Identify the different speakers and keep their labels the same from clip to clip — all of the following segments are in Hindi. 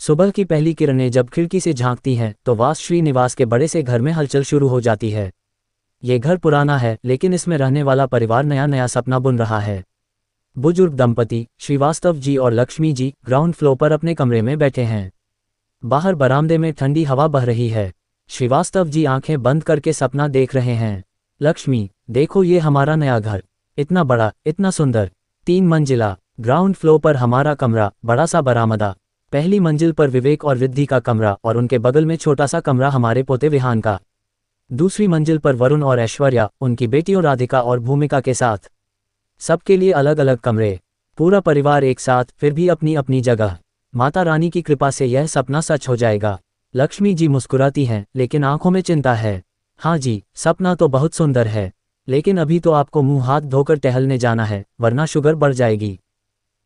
Speaker 1: सुबह की पहली किरणें जब खिड़की से झांकती हैं तो वास श्रीनिवास के बड़े से घर में हलचल शुरू हो जाती है। ये घर पुराना है लेकिन इसमें रहने वाला परिवार नया नया सपना बुन रहा है। बुजुर्ग दंपति श्रीवास्तव जी और लक्ष्मी जी ग्राउंड फ्लोर पर अपने कमरे में बैठे हैं। बाहर बरामदे में ठंडी हवा बह रही है। श्रीवास्तव जी आंखें बंद करके सपना देख रहे हैं। लक्ष्मी, देखो ये हमारा नया घर, इतना बड़ा, इतना सुंदर। 3 मंजिला। ग्राउंड फ्लोर पर हमारा कमरा, बड़ा सा बरामदा। पहली मंजिल पर विवेक और रिद्धि का कमरा और उनके बगल में छोटा सा कमरा हमारे पोते विहान का। दूसरी मंजिल पर वरुण और ऐश्वर्या उनकी बेटियों राधिका और भूमिका के साथ। सबके लिए अलग अलग कमरे। पूरा परिवार एक साथ, फिर भी अपनी अपनी जगह। माता रानी की कृपा से यह सपना सच हो जाएगा। लक्ष्मी जी मुस्कुराती हैं लेकिन आंखों में चिंता है। हाँ जी, सपना तो बहुत सुंदर है, लेकिन अभी तो आपको मुंह हाथ धोकर टहलने जाना है, वरना शुगर बढ़ जाएगी।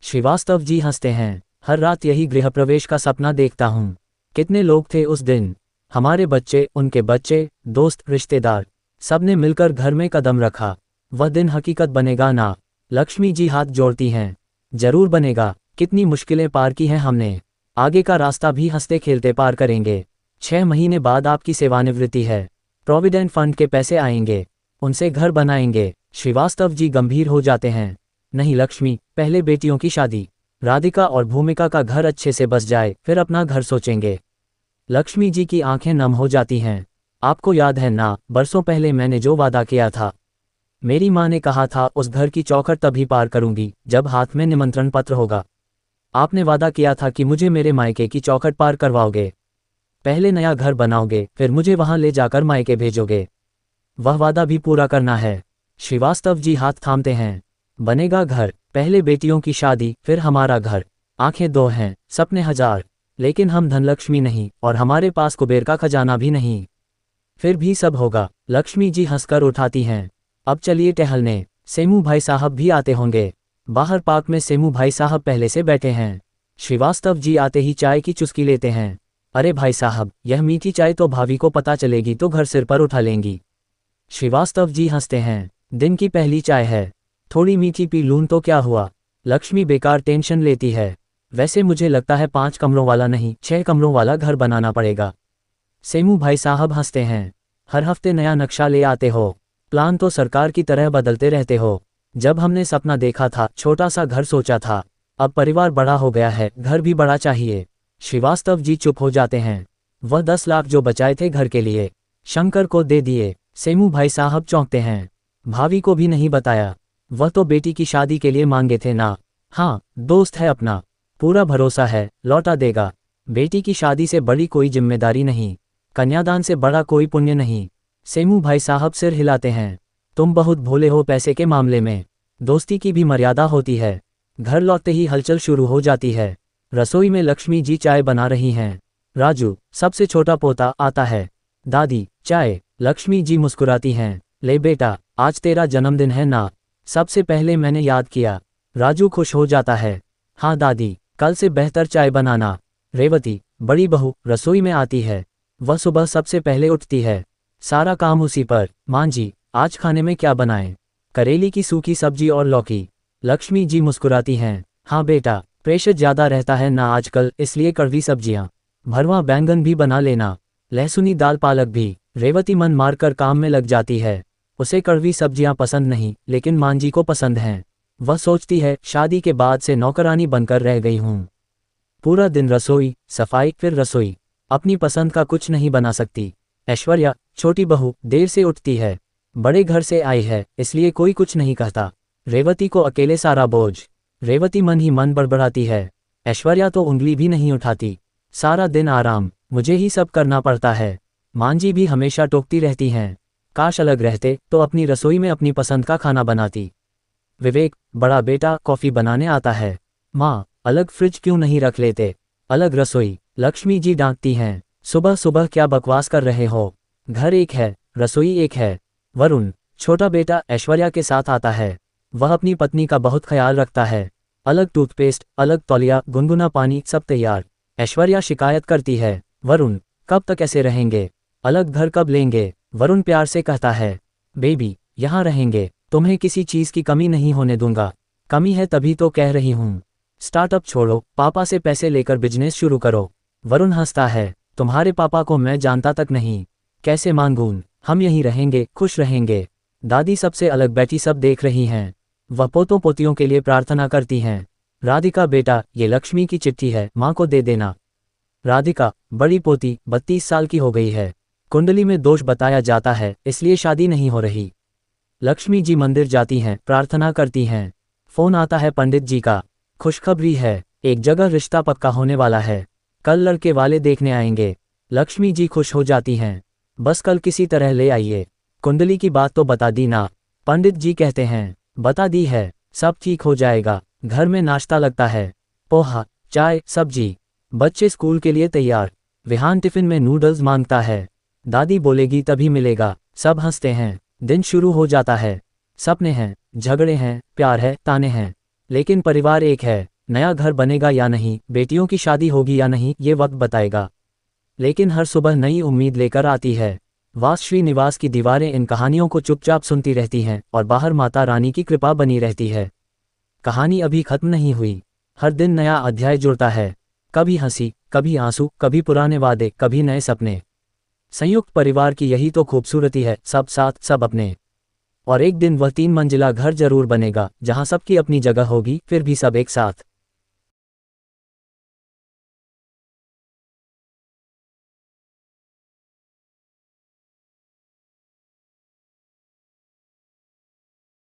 Speaker 1: श्रीवास्तव जी हंसते हैं। हर रात यही गृह प्रवेश का सपना देखता हूँ। कितने लोग थे उस दिन, हमारे बच्चे, उनके बच्चे, दोस्त, रिश्तेदार, सबने मिलकर घर में कदम रखा। वह दिन हकीकत बनेगा ना? लक्ष्मी जी हाथ जोड़ती हैं। जरूर बनेगा। कितनी मुश्किलें पार की हैं हमने, आगे का रास्ता भी हंसते खेलते पार करेंगे। 6 महीने बाद आपकी सेवानिवृत्ति है, प्रोविडेंट फंड के पैसे आएंगे, उनसे घर बनाएंगे। श्रीवास्तव जी गंभीर हो जाते हैं। नहीं लक्ष्मी, पहले बेटियों की शादी, राधिका और भूमिका का घर अच्छे से बस जाए, फिर अपना घर सोचेंगे। लक्ष्मी जी की आंखें नम हो जाती हैं। आपको याद है ना, बरसों पहले मैंने जो वादा किया था? मेरी माँ ने कहा था उस घर की चौखट तभी पार करूंगी जब हाथ में निमंत्रण पत्र होगा। आपने वादा किया था कि मुझे मेरे मायके की चौखट पार करवाओगे। पहले नया घर बनाओगे, फिर मुझे वहां ले जाकर मायके भेजोगे। वह वादा भी पूरा करना है। श्रीवास्तव जी हाथ थामते हैं। बनेगा घर, पहले बेटियों की शादी, फिर हमारा घर। आंखें 2 हैं, सपने हजार, लेकिन हम धनलक्ष्मी नहीं और हमारे पास कुबेर का खजाना भी नहीं। फिर भी सब होगा। लक्ष्मी जी हंसकर उठाती हैं। अब चलिए टहलने, सेमू भाई साहब भी आते होंगे। बाहर पार्क में सेमू भाई साहब पहले से बैठे हैं। श्रीवास्तव जी आते ही चाय की चुस्की लेते हैं। अरे भाई साहब, यह मीठी चाय तो भाभी को पता चलेगी तो घर सिर पर उठा लेंगी। श्रीवास्तव जी हंसते हैं। दिन की पहली चाय है, थोड़ी मीठी पी लूं तो क्या हुआ? लक्ष्मी बेकार टेंशन लेती है। वैसे मुझे लगता है 5 कमरों वाला नहीं, 6 कमरों वाला घर बनाना पड़ेगा। सेमू भाई साहब हंसते हैं। हर हफ्ते नया नक्शा ले आते हो, प्लान तो सरकार की तरह बदलते रहते हो। जब हमने सपना देखा था, छोटा सा घर सोचा था, अब परिवार बड़ा हो गया है, घर भी बड़ा चाहिए। श्रीवास्तव जी चुप हो जाते हैं। वह 10 लाख जो बचाए थे घर के लिए, शंकर को दे दिए। सेमू भाई साहब चौंकते हैं। भाभी को भी नहीं बताया? वह तो बेटी की शादी के लिए मांगे थे ना। हाँ, दोस्त है अपना, पूरा भरोसा है लौटा देगा। बेटी की शादी से बड़ी कोई जिम्मेदारी नहीं, कन्यादान से बड़ा कोई पुण्य नहीं। सेमू भाई साहब सिर हिलाते हैं। तुम बहुत भोले हो पैसे के मामले में, दोस्ती की भी मर्यादा होती है। घर लौटते ही हलचल शुरू हो जाती है। रसोई में लक्ष्मी जी चाय बना रही हैं। राजू, सबसे छोटा पोता, आता है। दादी, चाय। लक्ष्मी जी मुस्कुराती हैं। ले बेटा, आज तेरा जन्मदिन है ना, सबसे पहले मैंने याद किया। राजू खुश हो जाता है। हाँ दादी, कल से बेहतर चाय बनाना। रेवती, बड़ी बहू, रसोई में आती है। वह सुबह सबसे पहले उठती है, सारा काम उसी पर। मां जी, आज खाने में क्या बनाएं? करेली की सूखी सब्जी और लौकी। लक्ष्मी जी मुस्कुराती हैं। हाँ बेटा, प्रेशर ज्यादा रहता है ना आजकल, इसलिए कड़वी सब्जियां, भरवा बैंगन भी बना लेना, लहसुनी दाल पालक भी। रेवती मन मारकर काम में लग जाती है। उसे कड़वी सब्जियां पसंद नहीं, लेकिन मां जी को पसंद हैं। वह सोचती है, शादी के बाद से नौकरानी बनकर रह गई हूं। पूरा दिन रसोई, सफाई, फिर रसोई, अपनी पसंद का कुछ नहीं बना सकती। ऐश्वर्या, छोटी बहू, देर से उठती है, बड़े घर से आई है, इसलिए कोई कुछ नहीं कहता। रेवती को अकेले सारा बोझ। रेवती मन ही मन बड़बड़ाती है। ऐश्वर्या तो उंगली भी नहीं उठाती। सारा दिन आराम, मुझे ही सब करना पड़ता है। मां जी भी हमेशा टोकती रहती हैं। काश अलग रहते तो अपनी रसोई में अपनी पसंद का खाना बनाती। विवेक, बड़ा बेटा, कॉफी बनाने आता है। माँ, अलग फ्रिज क्यों नहीं रख लेते, अलग रसोई। लक्ष्मी जी डांटती हैं। सुबह सुबह क्या बकवास कर रहे हो, घर एक है, रसोई एक है। वरुण, छोटा बेटा, ऐश्वर्या के साथ आता है। वह अपनी पत्नी का बहुत ख्याल रखता है। अलग टूथपेस्ट, अलग तौलिया, गुनगुना पानी, सब तैयार। ऐश्वर्या शिकायत करती है। वरुण, कब तक ऐसे रहेंगे, अलग घर कब लेंगे? वरुण प्यार से कहता है, बेबी, यहाँ रहेंगे, तुम्हें किसी चीज की कमी नहीं होने दूंगा। कमी है तभी तो कह रही हूँ। स्टार्टअप छोड़ो, पापा से पैसे लेकर बिजनेस शुरू करो। वरुण हंसता है, तुम्हारे पापा को मैं जानता तक नहीं। कैसे मांगूं, हम यहीं रहेंगे, खुश रहेंगे। दादी सबसे अलग बैठी सब देख रही हैं। वह पोतों पोतियों के लिए प्रार्थना करती हैं। राधिका बेटा, ये लक्ष्मी की चिट्ठी है, माँ को दे देना। राधिका, बड़ी पोती 32 साल की हो गई है। कुंडली में दोष बताया जाता है, इसलिए शादी नहीं हो रही। लक्ष्मी जी मंदिर जाती हैं, प्रार्थना करती हैं। फोन आता है पंडित जी का। खुशखबरी है, एक जगह रिश्ता पक्का होने वाला है। कल लड़के वाले देखने आएंगे। लक्ष्मी जी खुश हो जाती हैं। बस कल किसी तरह ले आइए। कुंडली की बात तो बता दी ना? पंडित जी कहते हैं, बता दी है, सब ठीक हो जाएगा। घर में नाश्ता लगता है, पोहा, चाय, सब्जी। बच्चे स्कूल के लिए तैयार। विहान टिफिन में नूडल्स मांगता है। दादी बोलेगी तभी मिलेगा। सब हंसते हैं। दिन शुरू हो जाता है। सपने हैं, झगड़े हैं, प्यार है, ताने हैं, लेकिन परिवार एक है। नया घर बनेगा या नहीं, बेटियों की शादी होगी या नहीं, ये वक्त बताएगा। लेकिन हर सुबह नई उम्मीद लेकर आती है। वास श्रीनिवास की दीवारें इन कहानियों को चुपचाप सुनती रहती हैं और बाहर माता रानी की कृपा बनी रहती है। कहानी अभी खत्म नहीं हुई। हर दिन नया अध्याय जुड़ता है। कभी हंसी, कभी आंसू, कभी पुराने वादे, कभी नए सपने। संयुक्त परिवार की यही तो खूबसूरती है, सब साथ, सब अपने। और एक दिन वह 3 मंजिला घर जरूर बनेगा, जहां सबकी अपनी जगह होगी, फिर भी सब एक साथ।